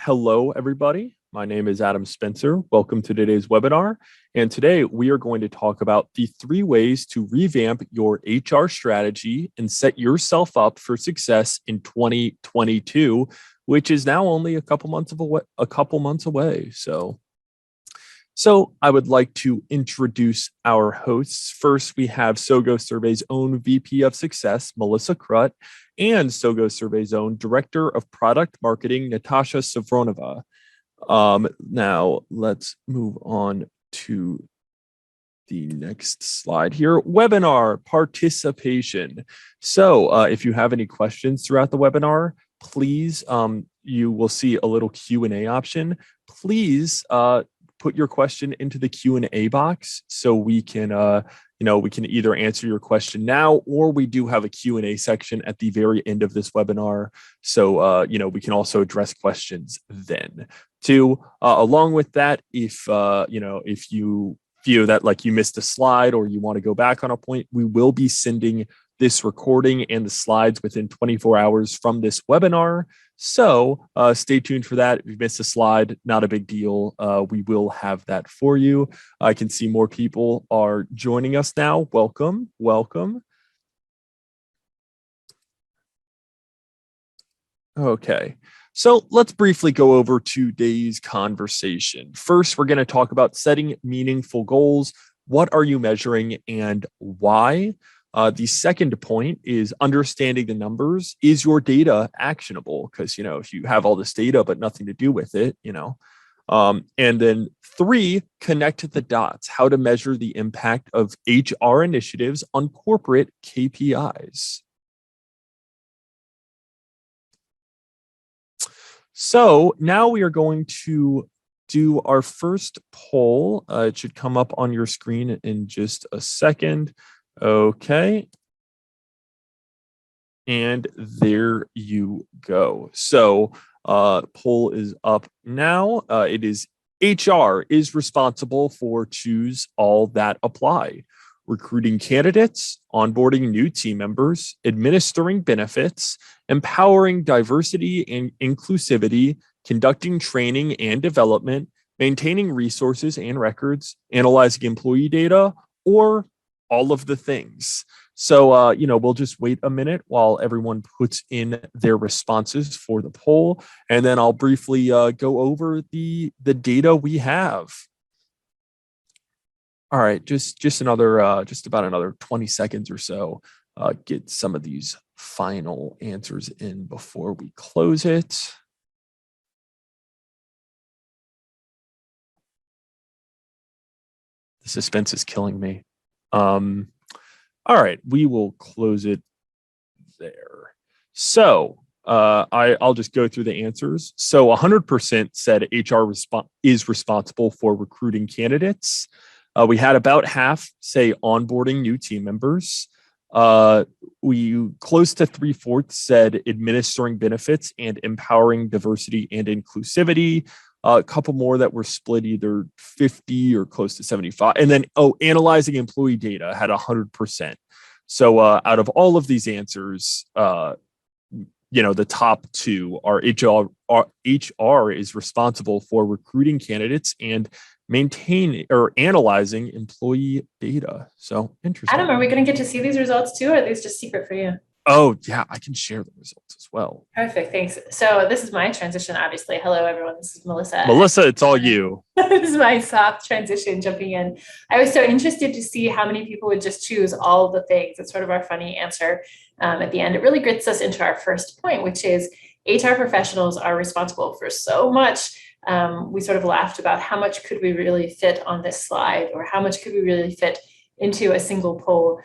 Hello, everybody. My name is Adam Spencer. Welcome to today's webinar. And today we are going to talk about the 3 ways to revamp your HR strategy and set yourself up for success in 2022, which is now only a couple months away. So I would like to introduce our hosts. First, we have SoGoSurvey's own VP of Success, Melissa Krut, and SoGoSurvey's own Director of Product Marketing, Natasha Savronova. Now, let's move on to the next slide here. Webinar participation. So if you have any questions throughout the webinar, please, you will see a little Q&A option. Please put your question into the Q&A box so we can we can either answer your question now, or we do have a Q&A section at the very end of this webinar. So we can also address questions then too. Along with that, if you feel that like you missed a slide or you want to go back on a point, we will be sending this recording and the slides within 24 hours from this webinar. So stay tuned for that. If you missed a slide, not a big deal. We will have that for you. I can see more people are joining us now. Welcome. Okay. So let's briefly go over today's conversation. First, we're going to talk about setting meaningful goals. What are you measuring and why? The second point is understanding the numbers. Is your data actionable? Because, if you have all this data but nothing to do with it, and then 3, connect the dots, how to measure the impact of HR initiatives on corporate KPIs. So now we are going to do our first poll. It should come up on your screen in just a second. Okay. And there you go. So poll is up now. It is HR is responsible for choose all that apply. Recruiting candidates, onboarding new team members, administering benefits, empowering diversity and inclusivity, conducting training and development, maintaining resources and records, analyzing employee data, or all of the things. So, we'll just wait a minute while everyone puts in their responses for the poll, and then I'll briefly go over the data we have. All right, just about another 20 seconds or so. Get some of these final answers in before we close it. The suspense is killing me. All right, we will close it there. So I'll just go through the answers. So 100% said HR is responsible for recruiting candidates. We had about half say onboarding new team members. We close to 3/4 said administering benefits and empowering diversity and inclusivity. A couple more that were split either 50 or close to 75. And then, analyzing employee data had 100%. So out of all of these answers, the top 2 are HR is responsible for recruiting candidates and maintaining or analyzing employee data. So interesting. Adam, are we going to get to see these results too, or are these just secret for you? Oh, yeah, I can share the results as well. Perfect, thanks. So this is my transition, obviously. Hello, everyone. This is Melissa. Melissa, it's all you. This is my soft transition jumping in. I was so interested to see how many people would just choose all of the things. It's sort of our funny answer at the end. It really gets us into our first point, which is HR professionals are responsible for so much. We sort of laughed about how much could we really fit on this slide, or how much could we really fit into a single poll.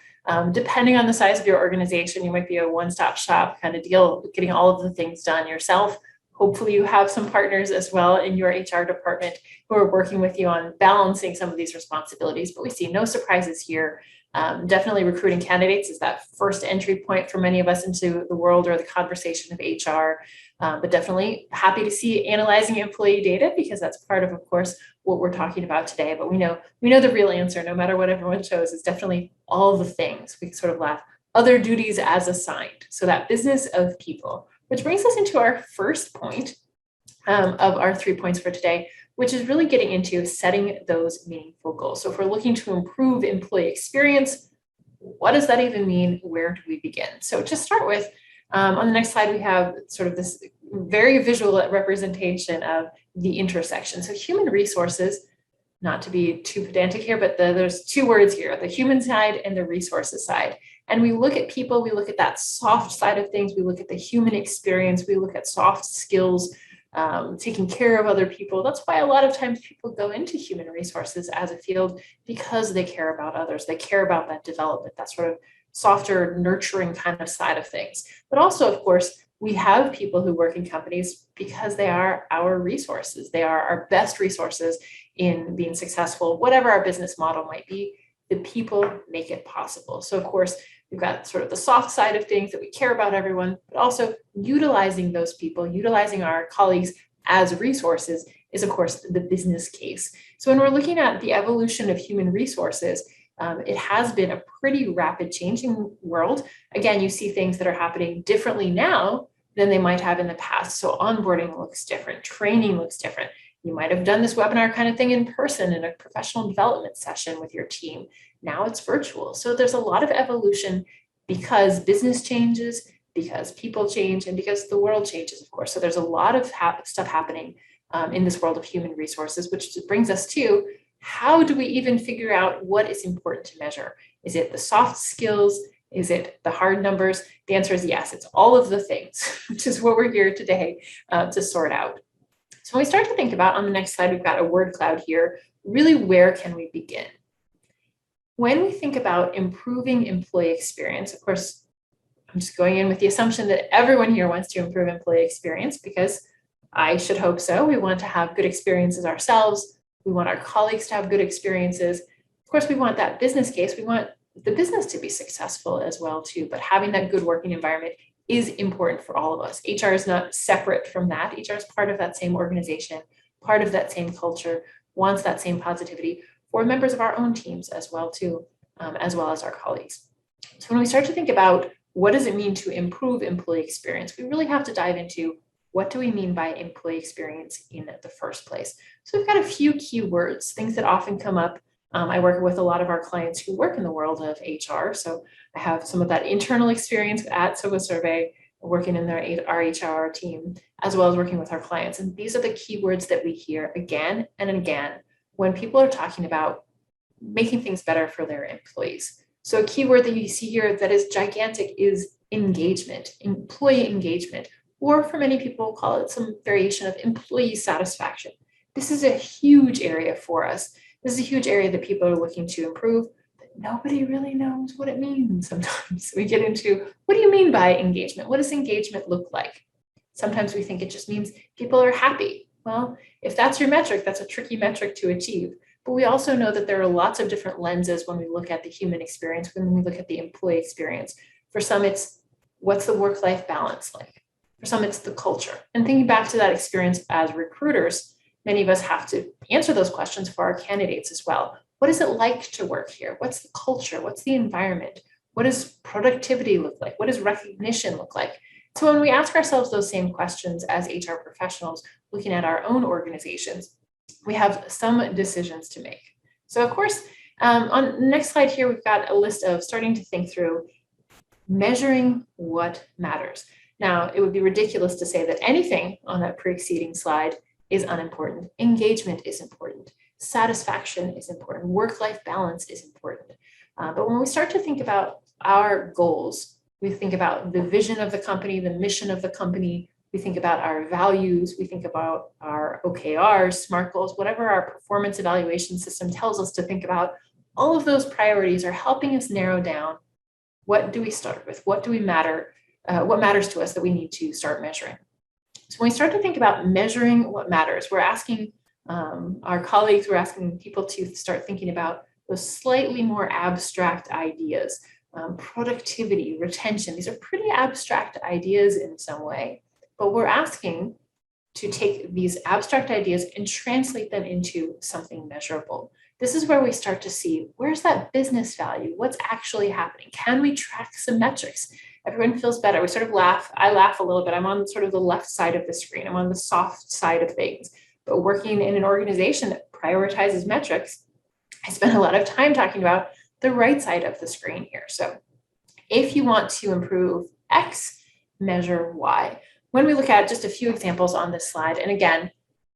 Depending on the size of your organization, you might be a one-stop shop kind of deal, getting all of the things done yourself. Hopefully you have some partners as well in your HR department who are working with you on balancing some of these responsibilities, but we see no surprises here. Definitely recruiting candidates is that first entry point for many of us into the world or the conversation of HR. But definitely happy to see analyzing employee data, because that's part of course, what we're talking about today. But we know the real answer, no matter what everyone chose, is definitely all the things. We sort of laugh. Other duties as assigned. So that business of people, which brings us into our first point, of our 3 points for today, which is really getting into setting those meaningful goals. So if we're looking to improve employee experience, what does that even mean? Where do we begin? So to start with, on the next slide, we have sort of this very visual representation of the intersection. So human resources, not to be too pedantic here, but there's two words here, the human side and the resources side. And we look at people, we look at that soft side of things, we look at the human experience, we look at soft skills, taking care of other people. That's why a lot of times people go into human resources as a field, because they care about others. They care about that development, that sort of softer, nurturing kind of side of things. But also, of course, we have people who work in companies because they are our resources. They are our best resources in being successful, whatever our business model might be. The people make it possible. So of course, we've got sort of the soft side of things that we care about everyone, but also utilizing those people, utilizing our colleagues as resources is, of course, the business case. So when we're looking at the evolution of human resources, it has been a pretty rapid changing world. Again, you see things that are happening differently now than they might have in the past. So onboarding looks different, training looks different. You might have done this webinar kind of thing in person in a professional development session with your team. Now it's virtual. So there's a lot of evolution because business changes, because people change, and because the world changes, of course. So there's a lot of stuff happening in this world of human resources, which brings us to, how do we even figure out what is important to measure? Is it the soft skills? Is it the hard numbers? The answer is yes, it's all of the things, which is what we're here today to sort out. So when we start to think about, on the next slide, we've got a word cloud here, really where can we begin? When we think about improving employee experience, of course, I'm just going in with the assumption that everyone here wants to improve employee experience, because I should hope so. We want to have good experiences ourselves. We want our colleagues to have good experiences. Of course, we want that business case. We want the business to be successful as well too, but having that good working environment is important for all of us. HR is not separate from that. HR is part of that same organization, part of that same culture, wants that same positivity for members of our own teams as well too, as well as our colleagues. So when we start to think about what does it mean to improve employee experience, we really have to dive into, what do we mean by employee experience in the first place? So we've got a few key words, things that often come up. I work with a lot of our clients who work in the world of HR. So I have some of that internal experience at SoGoSurvey, working in our HR team, as well as working with our clients. And these are the keywords that we hear again and again when people are talking about making things better for their employees. So a keyword that you see here that is gigantic is engagement, employee engagement, or for many people call it some variation of employee satisfaction. This is a huge area for us. This is a huge area that people are looking to improve, but nobody really knows what it means sometimes. We get into, what do you mean by engagement? What does engagement look like? Sometimes we think it just means people are happy. Well, if that's your metric, that's a tricky metric to achieve. But we also know that there are lots of different lenses when we look at the human experience, when we look at the employee experience. For some, it's, what's the work-life balance like? For some, it's the culture. And thinking back to that experience as recruiters, many of us have to answer those questions for our candidates as well. What is it like to work here? What's the culture? What's the environment? What does productivity look like? What does recognition look like? So when we ask ourselves those same questions as HR professionals, looking at our own organizations, we have some decisions to make. So of course, on the next slide here, we've got a list of starting to think through measuring what matters. Now, it would be ridiculous to say that anything on that preceding slide is unimportant. Engagement is important. Satisfaction is important. Work-life balance is important. But when we start to think about our goals, we think about the vision of the company, the mission of the company, we think about our values, we think about our OKRs, SMART goals, whatever our performance evaluation system tells us to think about. All of those priorities are helping us narrow down, what do we start with? What do we matter? What matters to us that we need to start measuring? So when we start to think about measuring what matters, we're asking our colleagues, we're asking people to start thinking about those slightly more abstract ideas. Productivity, retention, these are pretty abstract ideas in some way, but we're asking to take these abstract ideas and translate them into something measurable. this is where we start to see, where's that business value? What's actually happening? Can we track some metrics? Everyone feels better. We sort of laugh. I laugh a little bit. I'm on sort of the left side of the screen. I'm on the soft side of things. But working in an organization that prioritizes metrics, I spend a lot of time talking about the right side of the screen here. So if you want to improve X, measure Y. When we look at just a few examples on this slide, and again,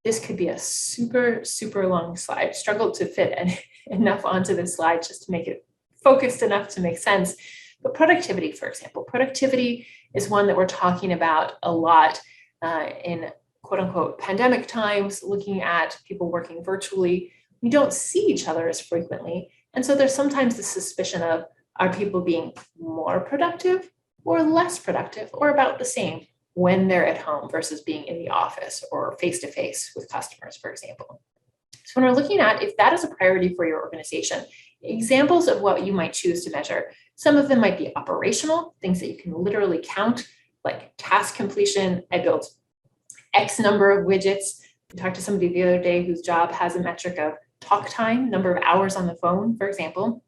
this could be a super, super long slide. Struggled to fit enough onto this slide just to make it focused enough to make sense. But productivity, for example, productivity is one that we're talking about a lot in quote unquote pandemic times, looking at people working virtually. We don't see each other as frequently. And so there's sometimes the suspicion of, are people being more productive or less productive or about the same when they're at home versus being in the office or face-to-face with customers, for example. So when we're looking at if that is a priority for your organization, examples of what you might choose to measure, some of them might be operational, things that you can literally count, like task completion. I built X number of widgets. I talked to somebody the other day whose job has a metric of talk time, number of hours on the phone, for example.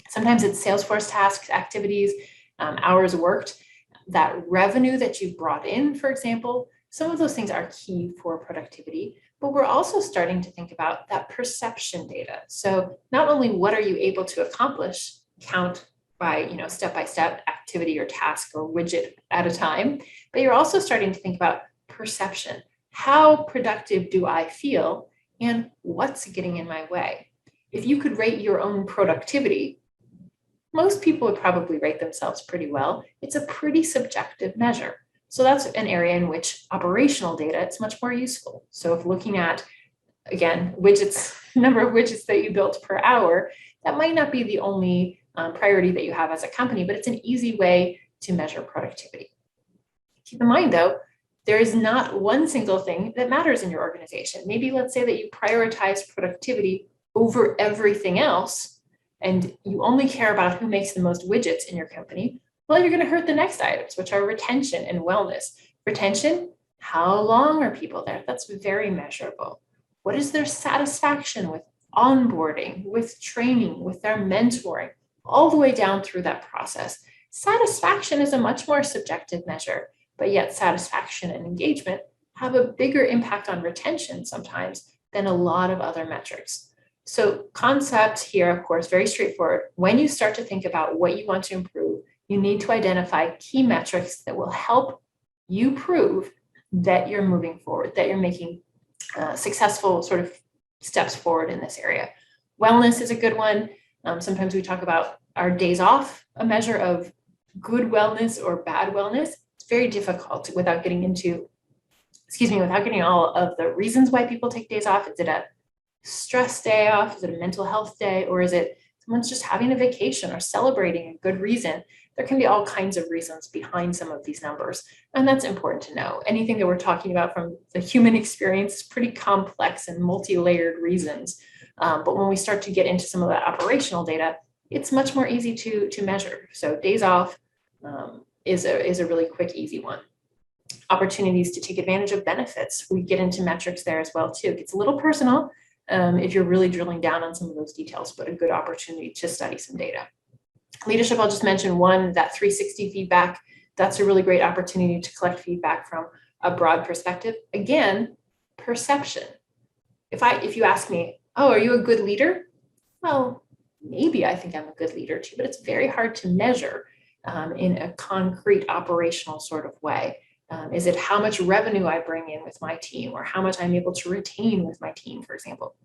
Sometimes it's Salesforce tasks, activities, hours worked. That revenue that you brought in, for example, some of those things are key for productivity, but we're also starting to think about that perception data. So not only what are you able to accomplish, count by step-by-step activity or task or widget at a time, but you're also starting to think about perception. How productive do I feel and what's getting in my way? If you could rate your own productivity, most people would probably rate themselves pretty well. It's a pretty subjective measure. So that's an area in which operational data, it's much more useful. So if looking at, again, widgets, number of widgets that you built per hour, that might not be the only priority that you have as a company, but it's an easy way to measure productivity. Keep in mind though, there is not one single thing that matters in your organization. Maybe let's say that you prioritize productivity over everything else, and you only care about who makes the most widgets in your company. Well, you're going to hurt the next items, which are retention and wellness. Retention, how long are people there? That's very measurable. What is their satisfaction with onboarding, with training, with their mentoring, all the way down through that process? Satisfaction is a much more subjective measure, but yet satisfaction and engagement have a bigger impact on retention sometimes than a lot of other metrics. So concept here, of course, very straightforward. When you start to think about what you want to improve, you need to identify key metrics that will help you prove that you're moving forward, that you're making successful sort of steps forward in this area. Wellness is a good one. Sometimes we talk about our days off, a measure of good wellness or bad wellness. It's very difficult without getting all of the reasons why people take days off. Is it a stress day off? Is it a mental health day? Or is it someone's just having a vacation or celebrating a good reason? There can be all kinds of reasons behind some of these numbers. And that's important to know. Anything that we're talking about from the human experience is pretty complex and multi-layered reasons. But when we start to get into some of that operational data, it's much more easy to measure. So days off is a really quick, easy one. Opportunities to take advantage of benefits. We get into metrics there as well too. It gets a little personal if you're really drilling down on some of those details, but a good opportunity to study some data. Leadership, I'll just mention one, that 360 feedback. That's a really great opportunity to collect feedback from a broad perspective. Again, perception. If you ask me, oh, are you a good leader? Well, maybe I think I'm a good leader too, but it's very hard to measure in a concrete operational sort of way. Is it how much revenue I bring in with my team or how much I'm able to retain with my team, for example?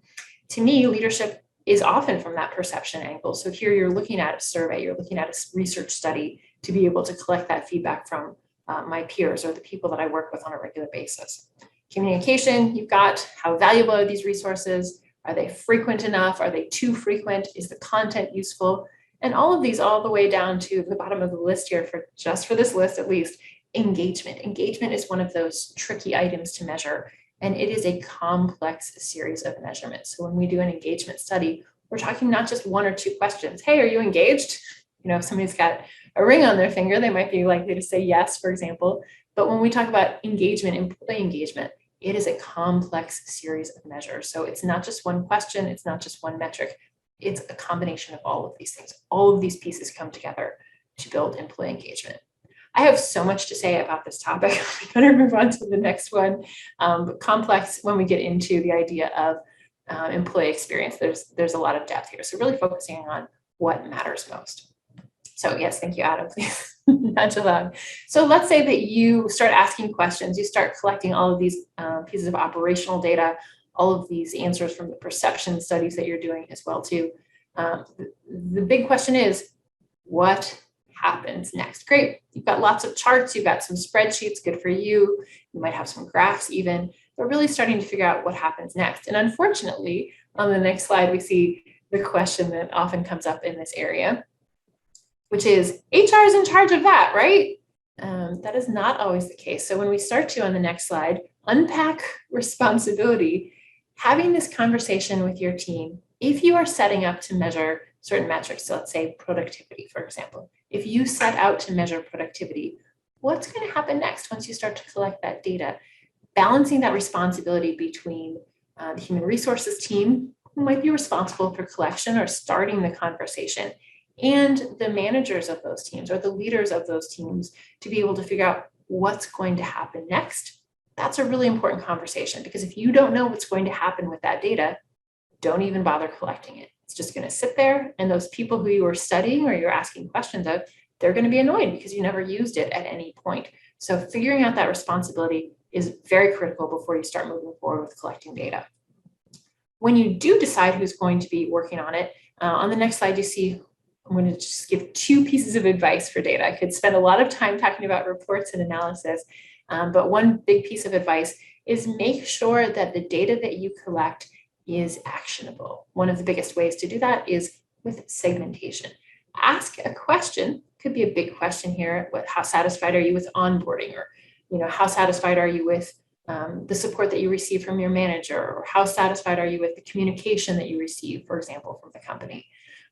To me, leadership is often from that perception angle. So here you're looking at a survey, you're looking at a research study to be able to collect that feedback from my peers or the people that I work with on a regular basis. Communication, you've got how valuable are these resources? Are they frequent enough? Are they too frequent? Is the content useful? And all of these all the way down to the bottom of the list here for this list at least, engagement. Engagement is one of those tricky items to measure, and it is a complex series of measurements. So when we do an engagement study, we're talking not just one or two questions. Hey, are you engaged? If somebody's got a ring on their finger, they might be likely to say yes, for example. But when we talk about engagement, employee engagement, it is a complex series of measures. So it's not just one question, it's not just one metric, it's a combination of all of these things. All of these pieces come together to build employee engagement. I have so much to say about this topic. We better move on to the next one. But complex when we get into the idea of employee experience, there's a lot of depth here. So really focusing on what matters most. So yes, thank you, Adam, please nudge along. So let's say that you start asking questions, you start collecting all of these pieces of operational data, all of these answers from the perception studies that you're doing as well too. The big question is, what happens next? Great, you've got lots of charts, you've got some spreadsheets, good for you. You might have some graphs even, but really starting to figure out what happens next. And unfortunately, on the next slide, we see the question that often comes up in this area, which is HR is in charge of that, right? That is not always the case. So when we start to, on the next slide, unpack responsibility, having this conversation with your team, if you are setting up to measure certain metrics, so let's say productivity, for example, if you set out to measure productivity, what's going to happen next once you start to collect that data? Balancing that responsibility between the human resources team, who might be responsible for collection or starting the conversation, and the managers of those teams or the leaders of those teams to be able to figure out what's going to happen next. That's a really important conversation, because if you don't know what's going to happen with that data, don't even bother collecting it. It's just going to sit there, and those people who you are studying or you're asking questions of, they're going to be annoyed because you never used it at any point. So figuring out that responsibility is very critical before you start moving forward with collecting data. When you do decide who's going to be working on it, on the next slide, you see I'm going to just give 2 pieces of advice for data. I could spend a lot of time talking about reports and analysis, but one big piece of advice is make sure that the data that you collect is actionable. One of the biggest ways to do that is with segmentation. Ask a question, could be a big question here, how satisfied are you with onboarding, or how satisfied are you with the support that you receive from your manager, or how satisfied are you with the communication that you receive, for example, from the company.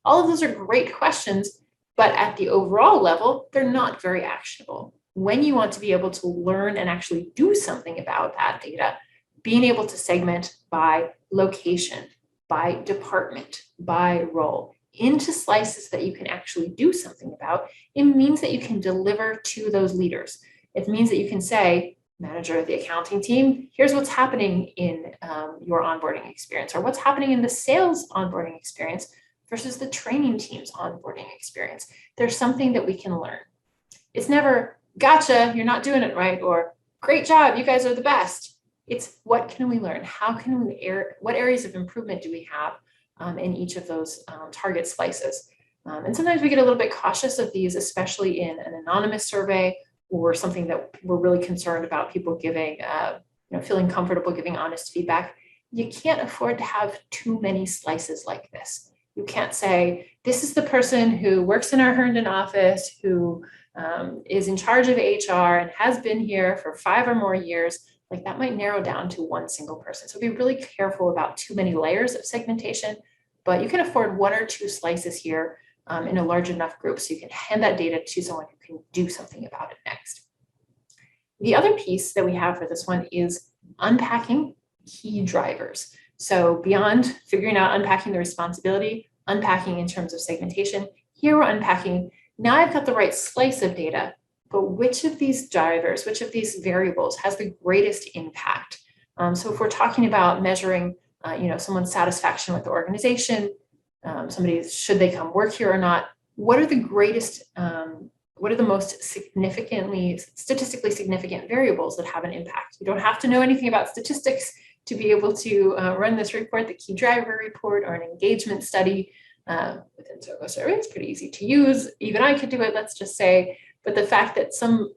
All of those are great questions, but at the overall level, they're not very actionable. When you want to be able to learn and actually do something about that data, being able to segment by location, by department, by role, into slices that you can actually do something about, it means that you can deliver to those leaders. It means that you can say, manager of the accounting team, here's what's happening in your onboarding experience, or what's happening in the sales onboarding experience versus the training team's onboarding experience. There's something that we can learn. It's never, gotcha, you're not doing it right, or great job, you guys are the best. It's what can we learn? How can we, what areas of improvement do we have in each of those target slices? And sometimes we get a little bit cautious of these, especially in an anonymous survey or something that we're really concerned about people giving, feeling comfortable giving honest feedback. You can't afford to have too many slices like this. You can't say, this is the person who works in our Herndon office, who is in charge of HR and has been here for 5 or more years. Like, that might narrow down to one single person. So be really careful about too many layers of segmentation, but you can afford 1 or 2 slices here in a large enough group so you can hand that data to someone who can do something about it next. The other piece that we have for this one is unpacking key drivers. So beyond figuring out unpacking the responsibility, unpacking in terms of segmentation, here we're unpacking, now I've got the right slice of data, but which of these drivers, which of these variables has the greatest impact? So if we're talking about measuring, someone's satisfaction with the organization, should they come work here or not, what are the greatest, what are the most statistically significant variables that have an impact? You don't have to know anything about statistics to be able to run this report, the key driver report, or an engagement study within SoGoSurvey. It's pretty easy to use. Even I could do it, let's just say. But the fact that some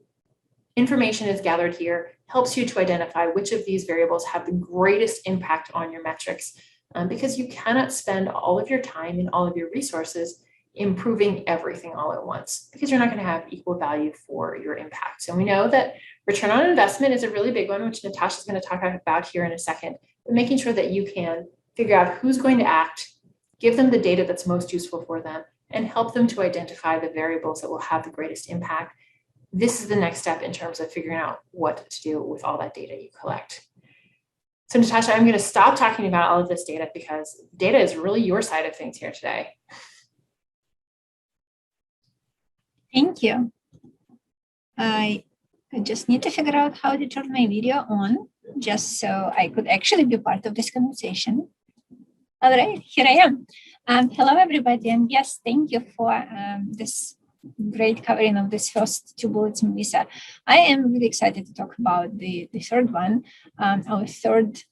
information is gathered here helps you to identify which of these variables have the greatest impact on your metrics, because you cannot spend all of your time and all of your resources improving everything all at once, because you're not going to have equal value for your impact. So we know that return on investment is a really big one, which Natasha is going to talk about here in a second, but making sure that you can figure out who's going to act, give them the data that's most useful for them, and help them to identify the variables that will have the greatest impact. This is the next step in terms of figuring out what to do with all that data you collect. So Natasha, I'm going to stop talking about all of this data because data is really your side of things here today. Thank you. I just need to figure out how to turn my video on just so I could actually be part of this conversation. All right, here I am. Hello, everybody. And yes, thank you for this great covering of this first two bullets, Melissa. I am really excited to talk about the third one. Our third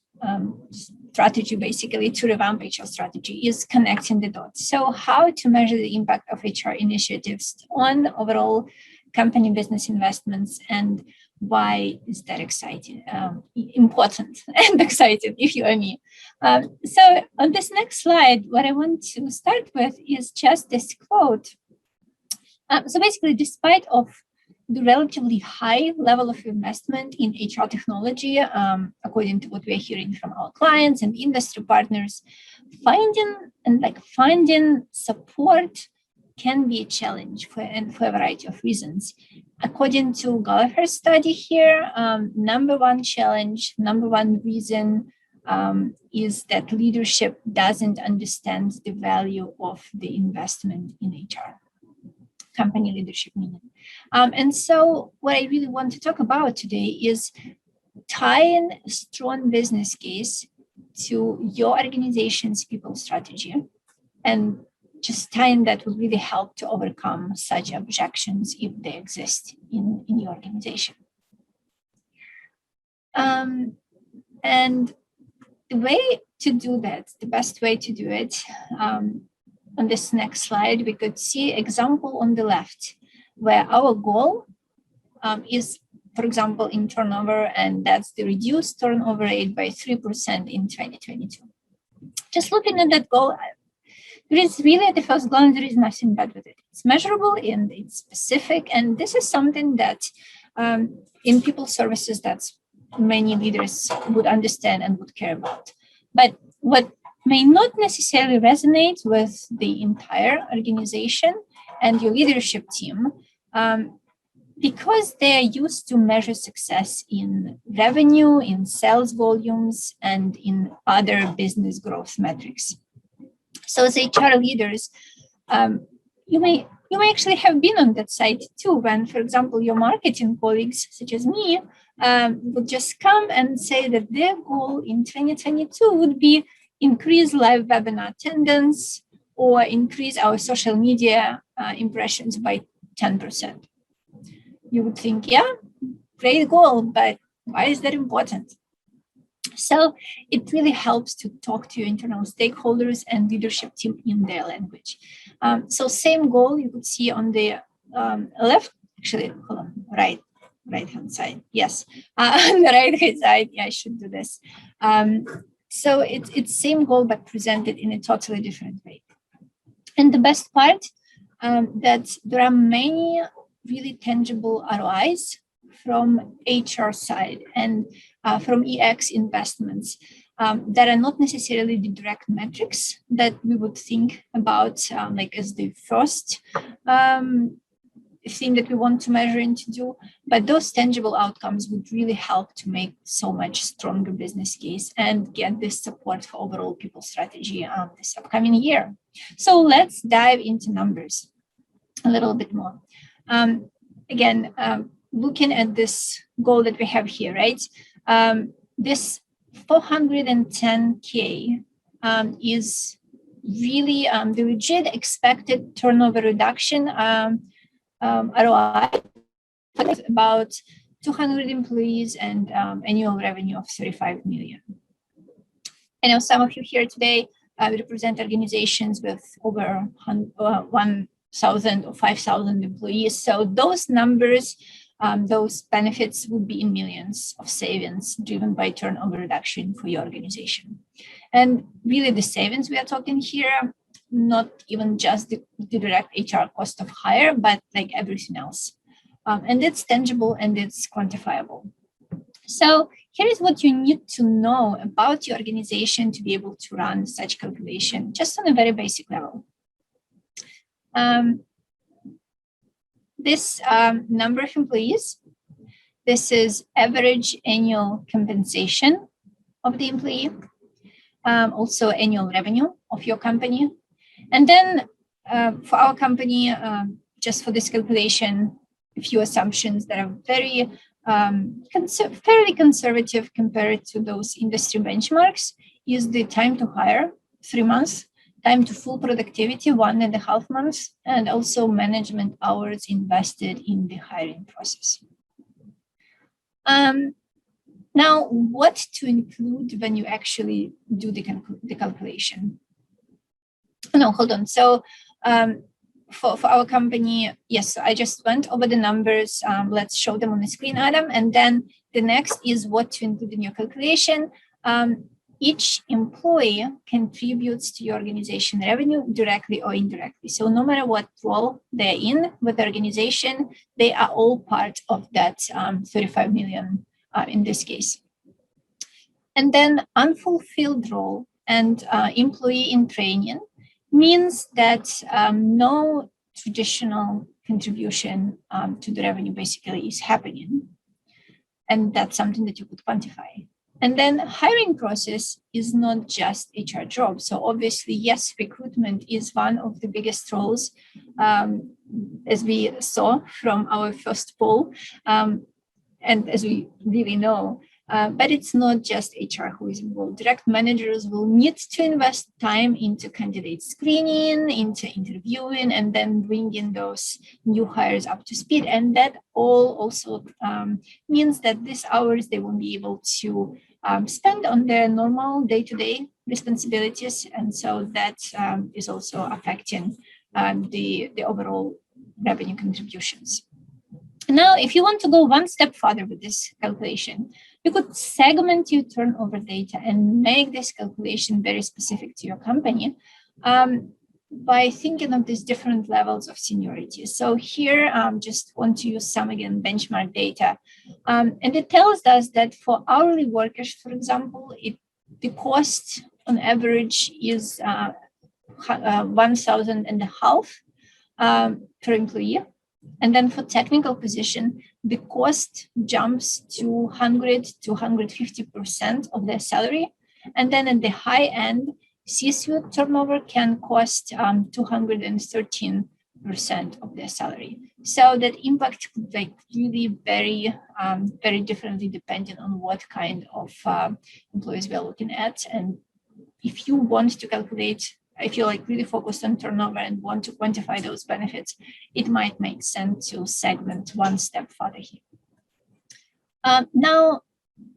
strategy, basically, to revamp HR strategy is connecting the dots. So how to measure the impact of HR initiatives on overall company business investments, and why is that exciting, important and exciting, if you are me. So on this next slide, what I want to start with is just this quote. So basically, despite of the relatively high level of investment in HR technology, according to what we're hearing from our clients and industry partners, finding support can be a challenge for a variety of reasons. According to Gallagher's study here, number one challenge, number one reason is that leadership doesn't understand the value of the investment in HR. Company leadership meaning. And so what I really want to talk about today is tying a strong business case to your organization's people strategy, and just tying that will really help to overcome such objections if they exist in your organization. And the way to do that, the best way to do it, on this next slide, we could see example on the left, where our goal is, for example, in turnover, and that's the reduced turnover rate by 3% in 2022. Just looking at that goal, there is really, at the first glance, there is nothing bad with it. It's measurable and it's specific, and this is something that in people services that's many leaders would understand and would care about. But what may not necessarily resonate with the entire organization and your leadership team, because they are used to measure success in revenue, in sales volumes, and in other business growth metrics. So as HR leaders, you may actually have been on that side too, when, for example, your marketing colleagues, such as me, would just come and say that their goal in 2022 would be increase live webinar attendance or increase our social media impressions by 10%. You would think, yeah, great goal, but why is that important? So it really helps to talk to your internal stakeholders and leadership team in their language. So same goal you could see on the left, actually, hold on, right-hand side. Yes, on the right-hand side, yeah, I should do this. So it's same goal, but presented in a totally different way. And the best part, that there are many really tangible ROIs from HR side and from EX investments that are not necessarily the direct metrics that we would think about like as the first thing that we want to measure and to do, but those tangible outcomes would really help to make so much stronger business case and get this support for overall people strategy this upcoming year. So let's dive into numbers a little bit more. Again, looking at this goal that we have here, right? This 410K is really the legit expected turnover reduction ROI about 200 employees and annual revenue of 35 million. I know some of you here today represent organizations with over 1,000 or 5,000 employees. So those numbers, those benefits would be in millions of savings driven by turnover reduction for your organization. And really the savings we are talking here, not even just the direct HR cost of hire, but like everything else. And it's tangible and it's quantifiable. So here is what you need to know about your organization to be able to run such calculation, just on a very basic level. This number of employees, this is average annual compensation of the employee, also annual revenue of your company. And then for our company, just for this calculation, a few assumptions that are very fairly conservative compared to those industry benchmarks is the time to hire, 3 months, time to full productivity, 1.5 months, and also management hours invested in the hiring process. Now, what to include when you actually do the calculation? No, hold on. So for our company, yes, I just went over the numbers. Let's show them on the screen, Adam. And then the next is what to include in your calculation. Each employee contributes to your organization revenue directly or indirectly. So no matter what role they're in with the organization, they are all part of that 35 million in this case. And then unfulfilled role and employee in training means that no traditional contribution to the revenue basically is happening. And that's something that you could quantify. And then hiring process is not just HR job. So obviously, yes, recruitment is one of the biggest roles, as we saw from our first poll, and as we really know. But it's not just HR who is involved. Direct managers will need to invest time into candidate screening, into interviewing, and then bringing those new hires up to speed. And that all also means that these hours they won't be able to spend on their normal day-to-day responsibilities. And so that is also affecting the overall revenue contributions. Now, if you want to go one step further with this calculation, you could segment your turnover data and make this calculation very specific to your company by thinking of these different levels of seniority. So here, just want to use some, again, benchmark data. And it tells us that for hourly workers, for example, the cost on average is 1,500 per employee. And then for technical position, the cost jumps to 100 to 150% of their salary. And then at the high end, C-suite turnover can cost 213% of their salary. So that impact could really vary very differently depending on what kind of employees we're looking at. And if you want to calculate, if you're really focused on turnover and want to quantify those benefits, it might make sense to segment one step further here. Now,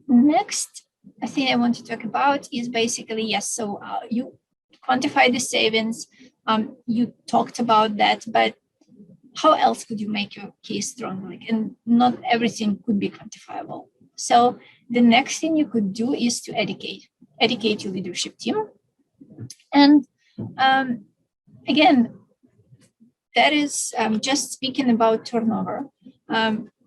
next thing I want to talk about is basically, yes, so you quantify the savings, you talked about that, but how else could you make your case strong? And not everything could be quantifiable. So the next thing you could do is to educate your leadership team. And again, that is just speaking about turnover.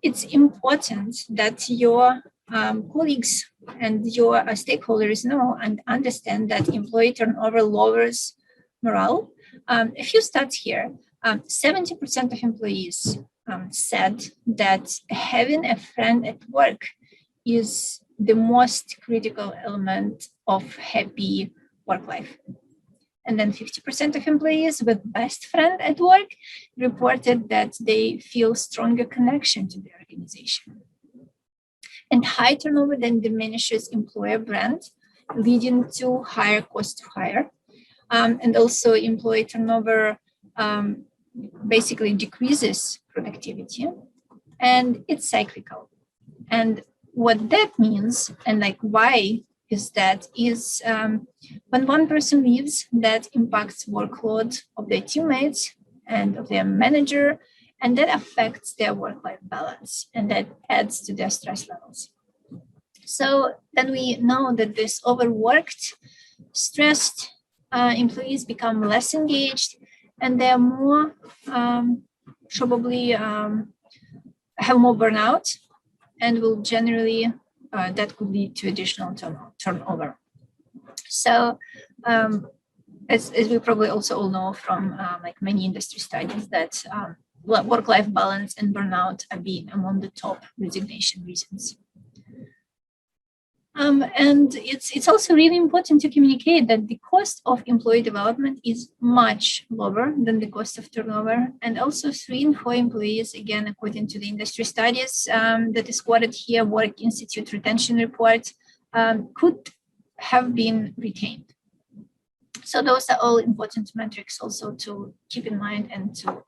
It's important that your colleagues and your stakeholders know and understand that employee turnover lowers morale. A few stats here. 70% of employees said that having a friend at work is the most critical element of happy work life. And then 50% of employees with best friend at work reported that they feel stronger connection to the organization. And high turnover then diminishes employer brand, leading to higher cost to hire. And also employee turnover basically decreases productivity, and it's cyclical. And what that means, and why is that, is when one person leaves, that impacts workload of their teammates and of their manager, and that affects their work-life balance, and that adds to their stress levels. So then we know that this overworked, stressed employees become less engaged, and they're more probably have more burnout, and will generally that could lead to additional turnover. So as we probably also all know from many industry studies, that work-life balance and burnout are being among the top resignation reasons. And it's also really important to communicate that the cost of employee development is much lower than the cost of turnover. And also 3 in 4 employees, again, according to the industry studies that is quoted here, Work Institute retention report, could have been retained. So those are all important metrics also to keep in mind and to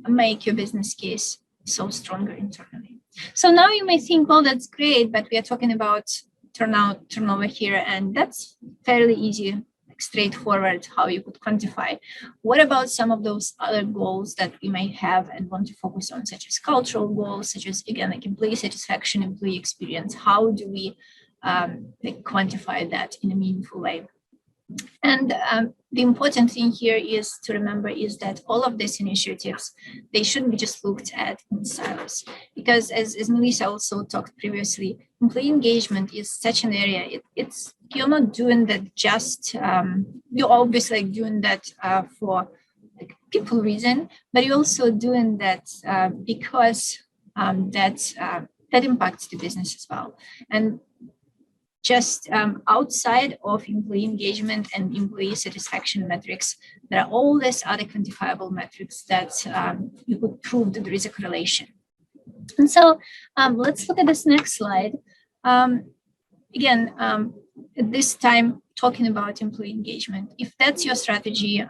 make your business case so stronger internally. So now you may think, well, that's great, but we are talking about turnover here, and that's fairly easy, like straightforward how you could quantify. What about some of those other goals that we may have and want to focus on, such as cultural goals, such as, again, like employee satisfaction, employee experience? How do we like quantify that in a meaningful way? And the important thing here is to remember is that all of these initiatives, they shouldn't be just looked at in silos, because as Melissa also talked previously, employee engagement is such an area. It's you're not doing that just you're obviously like doing that for like people reason, but you're also doing that because that impacts the business as well. And just outside of employee engagement and employee satisfaction metrics, there are all these other quantifiable metrics that you could prove that there is a correlation. And so let's look at this next slide. Again, at this time, talking about employee engagement. If that's your strategy,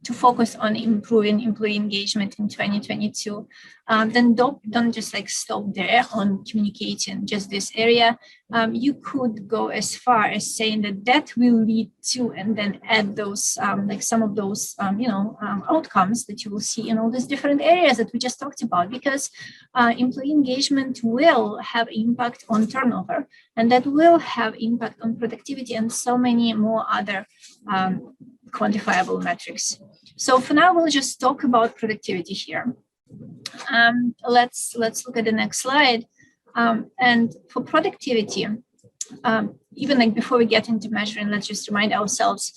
to focus on improving employee engagement in 2022, then don't just like stop there on communicating just this area. You could go as far as saying that will lead to, and then add those like some of those outcomes that you will see in all these different areas that we just talked about, because employee engagement will have impact on turnover, and that will have impact on productivity and so many more other quantifiable metrics. So for now, we'll just talk about productivity here. Let's look at the next slide. And for productivity, even like before we get into measuring, let's just remind ourselves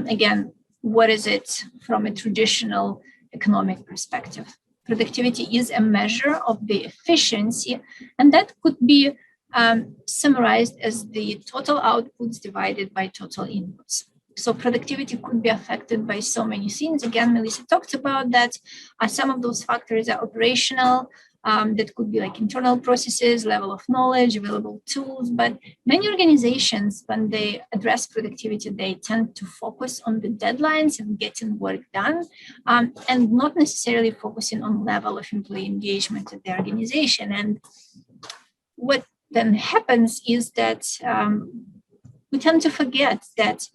again, what is it from a traditional economic perspective? Productivity is a measure of the efficiency, and that could be summarized as the total outputs divided by total inputs. So productivity could be affected by so many things. Again, Melissa talked about that. Some of those factors are operational. That could be like internal processes, level of knowledge, available tools. But many organizations, when they address productivity, they tend to focus on the deadlines and getting work done, and not necessarily focusing on level of employee engagement at the organization. And what then happens is that we tend to forget that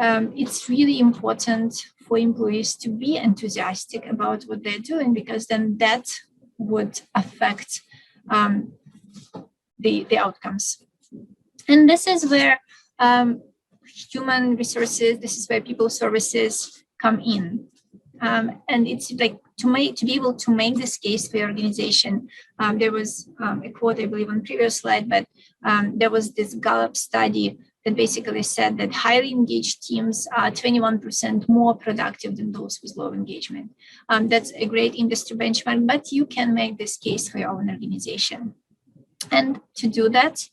it's really important for employees to be enthusiastic about what they're doing, because then that would affect the outcomes. And this is where human resources, this is where people services come in. And it's like to be able to make this case for your organization. There was a quote, I believe, on previous slide, but there was this Gallup study that basically said that highly engaged teams are 21% more productive than those with low engagement. That's a great industry benchmark, but you can make this case for your own organization. And to do that,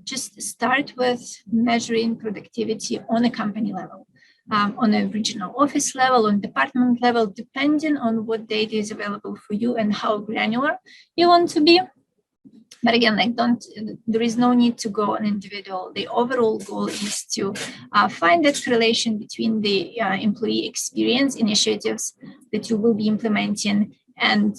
just start with measuring productivity on a company level, on a regional office level, on department level, depending on what data is available for you and how granular you want to be. But again, there is no need to go on individual. The overall goal is to find that correlation between the employee experience initiatives that you will be implementing and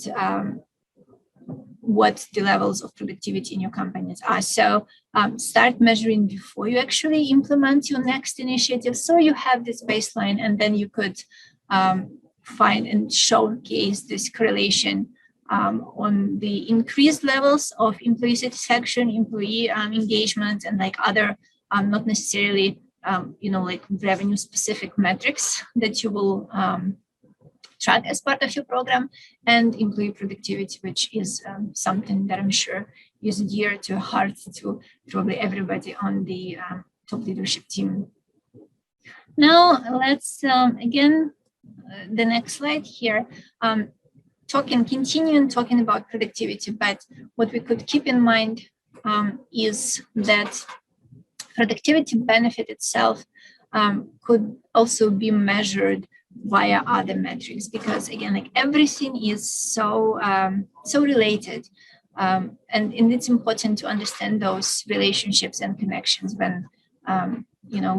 what the levels of productivity in your companies are. So start measuring before you actually implement your next initiative. So you have this baseline, and then you could find and showcase this correlation on the increased levels of employee satisfaction, employee engagement, and like other not necessarily like revenue specific metrics that you will track as part of your program, and employee productivity, which is something that I'm sure is dear to heart to probably everybody on the top leadership team. Now let's again the next slide here. Continuing talking about productivity, but what we could keep in mind is that productivity benefit itself could also be measured via other metrics, because again, like everything is so related, and it's important to understand those relationships and connections when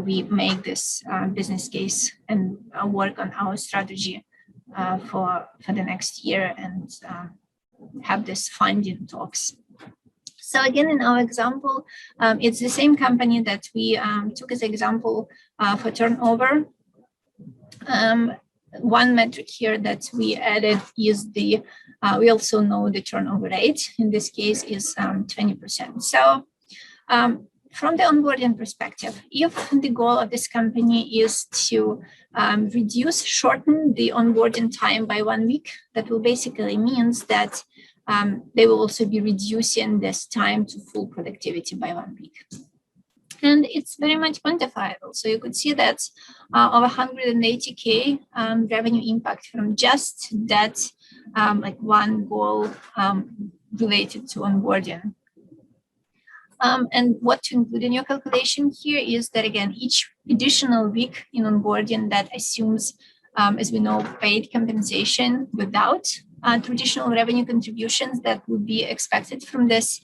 we make this business case and work on our strategy for the next year and have this funding talks. So again, in our example, it's the same company that we took as example for turnover. One metric here that we added is we also know the turnover rate. In this case is 20%. So from the onboarding perspective, if the goal of this company is to shorten the onboarding time by 1 week, that will basically means that they will also be reducing this time to full productivity by 1 week. And it's very much quantifiable. So you could see that over 180K revenue impact from just that like one goal related to onboarding. And what to include in your calculation here is that, again, each additional week in onboarding that assumes, as we know, paid compensation without traditional revenue contributions that would be expected from this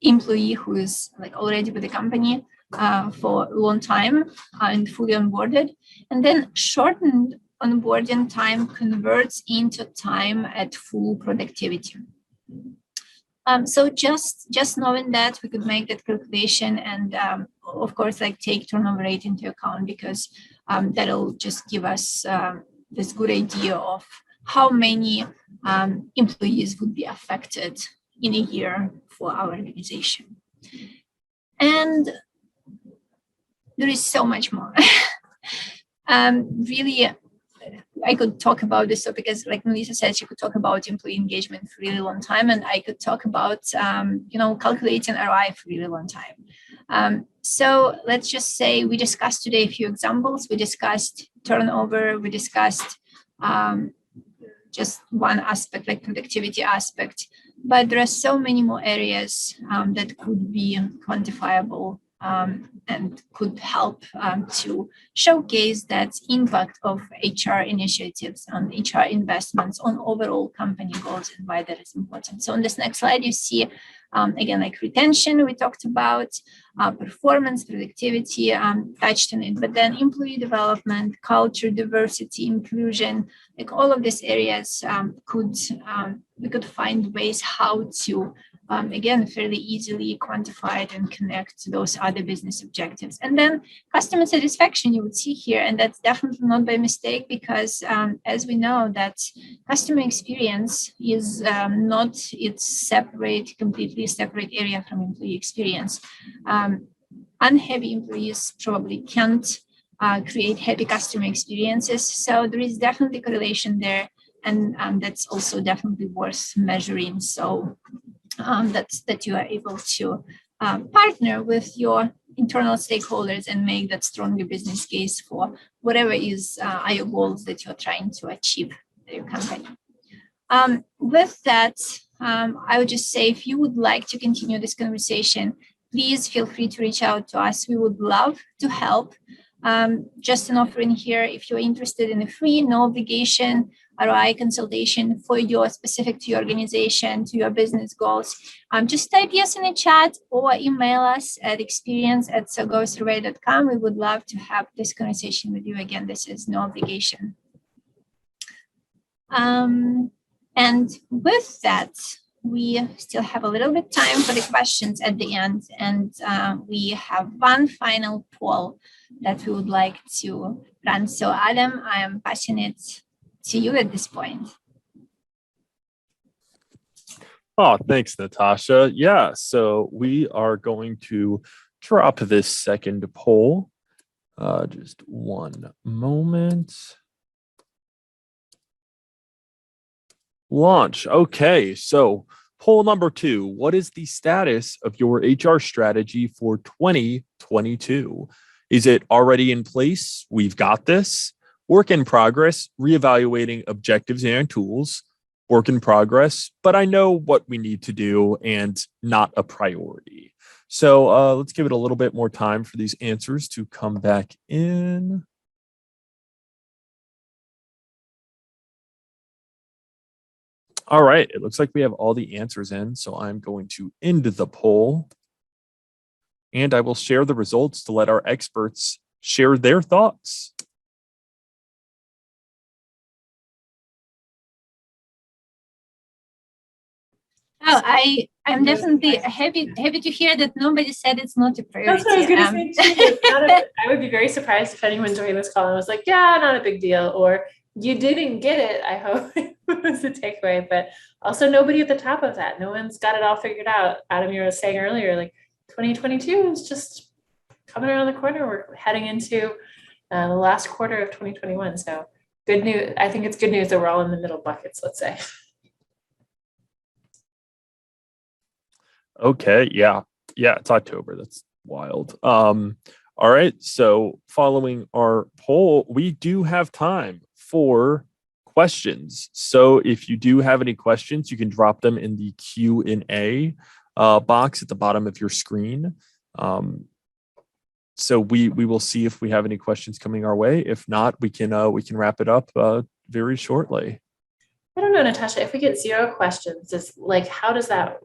employee who is like already with the company for a long time and fully onboarded. And then shortened onboarding time converts into time at full productivity. So just knowing that, we could make that calculation and of course like take turnover rate into account, because that'll just give us this good idea of how many employees would be affected in a year for our organization. And there is so much more. Really, I could talk about this topic, as like Melissa said, she could talk about employee engagement for a really long time, and I could talk about calculating ROI for a really long time. So let's just say we discussed today a few examples. We discussed turnover. We discussed just one aspect, like productivity aspect, but there are so many more areas that could be quantifiable and could help to showcase that impact of HR initiatives on HR investments on overall company goals and why that is important. So on this next slide, you see, again, like retention, we talked about, performance, productivity, touched on it, but then employee development, culture, diversity, inclusion, like all of these areas we could find ways how to again, fairly easily quantified and connect to those other business objectives. And then customer satisfaction, you would see here, and that's definitely not by mistake, because as we know that customer experience is not its completely separate area from employee experience. Unhappy employees probably can't create happy customer experiences. So there is definitely correlation there, and that's also definitely worth measuring. So that you are able to partner with your internal stakeholders and make that stronger business case for whatever are your goals that you're trying to achieve in your company. With that, I would just say, if you would like to continue this conversation, please feel free to reach out to us. We would love to help. Just an offering here, if you're interested in a free, no obligation ROI consultation for specific to your organization, to your business goals, just type yes in the chat or email us at experience@SoGoSurvey.com. We would love to have this conversation with you. Again, this is no obligation. And with that, we still have a little bit time for the questions at the end, and we have one final poll that we would like to run. So Adam, I am passing it to you at this point. Oh, thanks, Natasha. Yeah, so we are going to drop this second poll. Just one moment. Launch. Okay, so poll number 2. What is the status of your HR strategy for 2022? Is it already in place? We've got this. Work in progress, reevaluating objectives and tools, work in progress, but I know what we need to do and not a priority. So let's give it a little bit more time for these answers to come back in. All right, it looks like we have all the answers in, so I'm going to end the poll. And I will share the results to let our experts share their thoughts. Oh, I'm definitely happy to hear that nobody said it's not a priority. That's what I was going to say too. I would be very surprised if anyone joined this call and was like, yeah, not a big deal, or you didn't get it. I hope was the takeaway, but also nobody at the top of that. No one's got it all figured out. Adam, you were saying earlier, like 2022 is just coming around the corner. We're heading into the last quarter of 2021. So good news. I think it's good news that we're all in the middle buckets, let's say. Okay, yeah, it's October. That's wild. All right, so following our poll, we do have time for questions. So if you do have any questions, you can drop them in the Q&A box at the bottom of your screen. So we will see if we have any questions coming our way. If not, we can wrap it up very shortly. I don't know, Natasha, if we get 0 questions, how does that,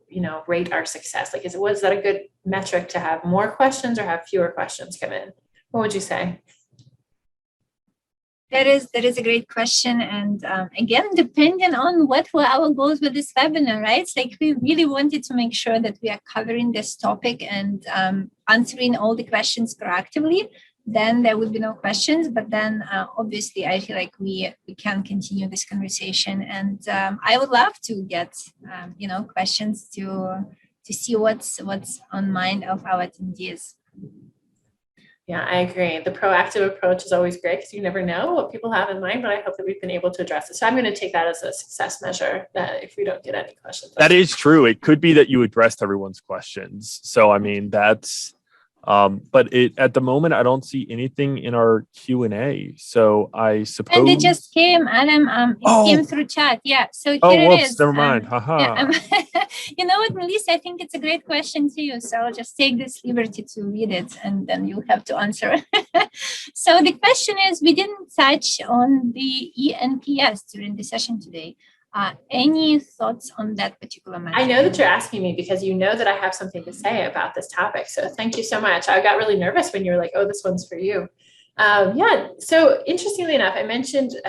rate our success? Like, was that a good metric to have more questions or have fewer questions come in? What would you say? That is a great question. And again, depending on what were our goals with this webinar, right? It's like we really wanted to make sure that we are covering this topic and answering all the questions proactively. Then there would be no questions. But then obviously, I feel like we can continue this conversation. And I would love to get, questions to see what's on mind of our attendees. Yeah, I agree. The proactive approach is always great because you never know what people have in mind, but I hope that we've been able to address it. So I'm going to take that as a success measure that if we don't get any questions. That is true. It could be that you addressed everyone's questions. So, I mean, that's, but at the moment, I don't see anything in our Q&A. So I suppose. And it just came, Adam, it came through chat. Yeah. So here it is. Never mind. Yeah, you know what, Melissa, I think it's a great question to you. So I'll just take this liberty to read it and then you'll have to answer. So the question is, we didn't touch on the eNPS during the session today. Any thoughts on that particular matter? I know that you're asking me because you know that I have something to say about this topic. So thank you so much. I got really nervous when you were like, oh, this one's for you. So interestingly enough, I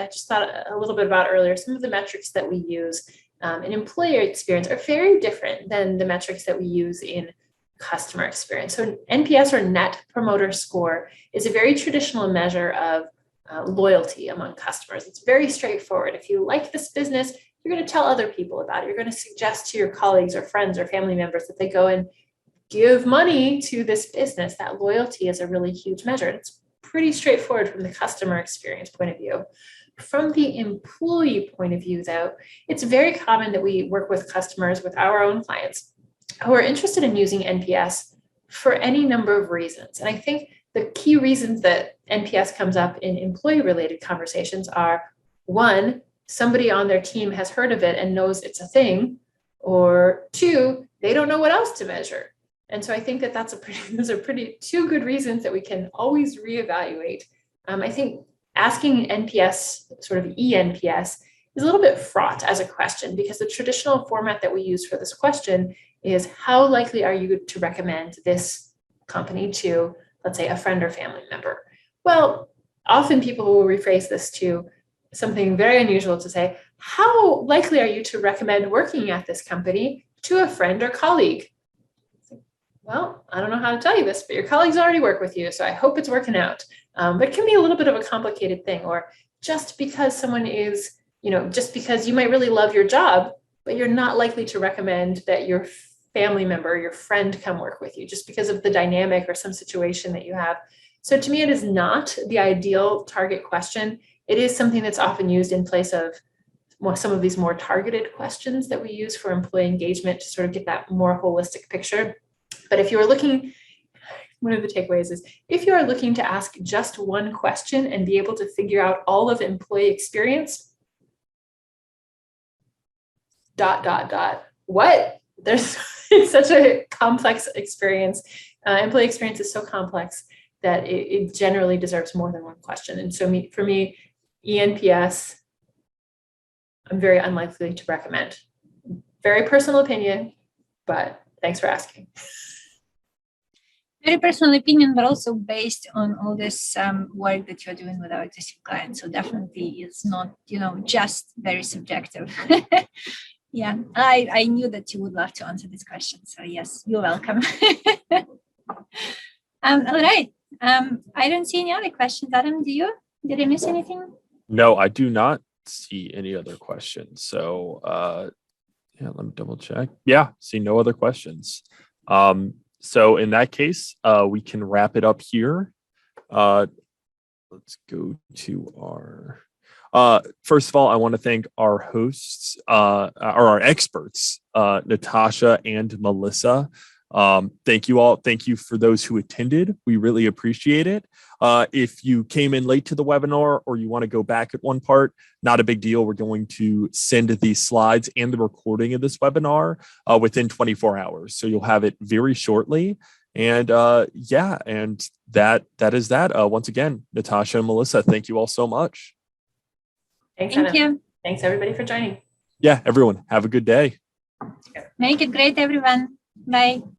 just thought a little bit about earlier, some of the metrics that we use in employer experience are very different than the metrics that we use in customer experience. So NPS, or Net Promoter Score, is a very traditional measure of loyalty among customers. It's very straightforward. If you like this business, you're going to tell other people about it. You're going to suggest to your colleagues or friends or family members that they go and give money to this business. That loyalty is a really huge measure. It's pretty straightforward from the customer experience point of view. From the employee point of view, though, it's very common that we work with customers, with our own clients, who are interested in using NPS for any number of reasons. And I think the key reasons that NPS comes up in employee-related conversations are, one, somebody on their team has heard of it and knows it's a thing, or two, they don't know what else to measure. And so I think that those are pretty two good reasons that we can always reevaluate. I think asking NPS, sort of eNPS, is a little bit fraught as a question because the traditional format that we use for this question is, how likely are you to recommend this company to, let's say, a friend or family member? Well, often people will rephrase this to something very unusual to say, how likely are you to recommend working at this company to a friend or colleague? Well, I don't know how to tell you this, but your colleagues already work with you, so I hope it's working out. But it can be a little bit of a complicated thing, or just because someone is, just because you might really love your job, but you're not likely to recommend that your family member, your friend come work with you just because of the dynamic or some situation that you have. So to me, it is not the ideal target question. It is something that's often used in place of some of these more targeted questions that we use for employee engagement to sort of get that more holistic picture. But if you are looking, one of the takeaways is, if you are looking to ask just one question and be able to figure out all of employee experience, What? There's it's such a complex experience. Employee experience is so complex that it generally deserves more than one question. And so for me, ENPS, I'm very unlikely to recommend. Very personal opinion, but thanks for asking. Very personal opinion, but also based on all this work that you're doing with our existing clients. So definitely it's not, just very subjective. Yeah, I knew that you would love to answer this question. So yes, you're welcome. All right. I don't see any other questions. Adam, do you? Did I miss anything? No, I do not see any other questions. So yeah, let me double check. Yeah, see no other questions. So in that case, we can wrap it up here. Let's go to our first of all, I want to thank our hosts or our experts, Natasha and Melissa. Thank you all. Thank you for those who attended. We really appreciate it. If you came in late to the webinar or you want to go back at one part, not a big deal. We're going to send these slides and the recording of this webinar within 24 hours. So you'll have it very shortly. And yeah, and that is that. Once again, Natasha and Melissa, thank you all so much. Thanks, Thank Anna. you. Thanks everybody for joining. Yeah, everyone, have a good day. Make it great, everyone. Bye.